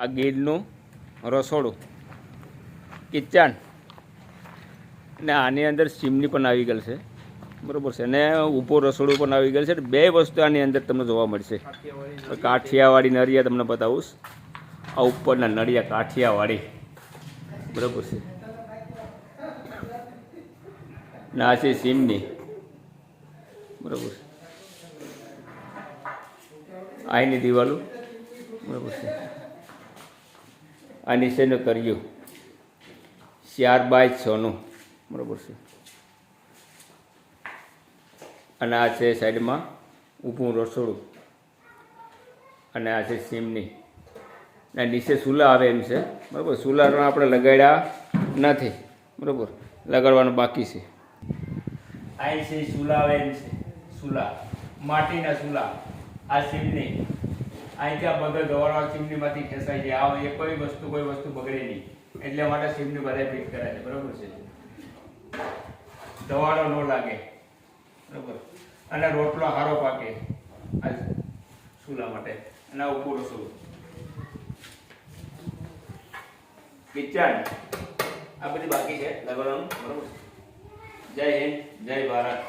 આ ગીરનું રસોડું કિચન ને આની અંદર ચીમની પણ આવી ગયેલ છે, બરાબર છે, અને ઊભું રસોડું પણ આવી ગયેલ છે. બે વસ્તુ આની અંદર તમને જોવા મળશે. કાઠિયાવાડી નળિયા તમને બતાવું. આ ઉપરના નળિયા કાઠિયાવાડી, બરાબર છે, ને આ છે ચીમની, બરાબર છે. આની દિવાલો, બરાબર છે. આ નીચેનું કર્યું 4x6નું, બરાબર છે. અને આ છે સાઈડમાં ઊભું રસોડું, અને આ છે ચીમની. અને નીચે ચૂલા આવે એમ છે, બરાબર. ચૂલા આપણે લગાડ્યા નથી, બરાબર, લગાડવાનું બાકી છે. આ છે ચૂલા આવે એમ છે, ચૂલા માટીના ચૂલા. આ ચીમની અહીંથી આ બધા દવાળા ચીમનીમાંથી ખેંચાઈ જાય. આ કોઈ વસ્તુ બગડે નહીં, એટલે માટે ચીમની બધા ફિટ કરાય છે, બરાબર છે. દવાળો ન લાગે, બરાબર. અને રોટલો સારો પાકે આ ચૂલા માટે. અને આ ઉપર રસોડું કિચન આ બધી બાકી છે લગાડવાનું, બરાબર. જય હિન્દ, જય ભારત.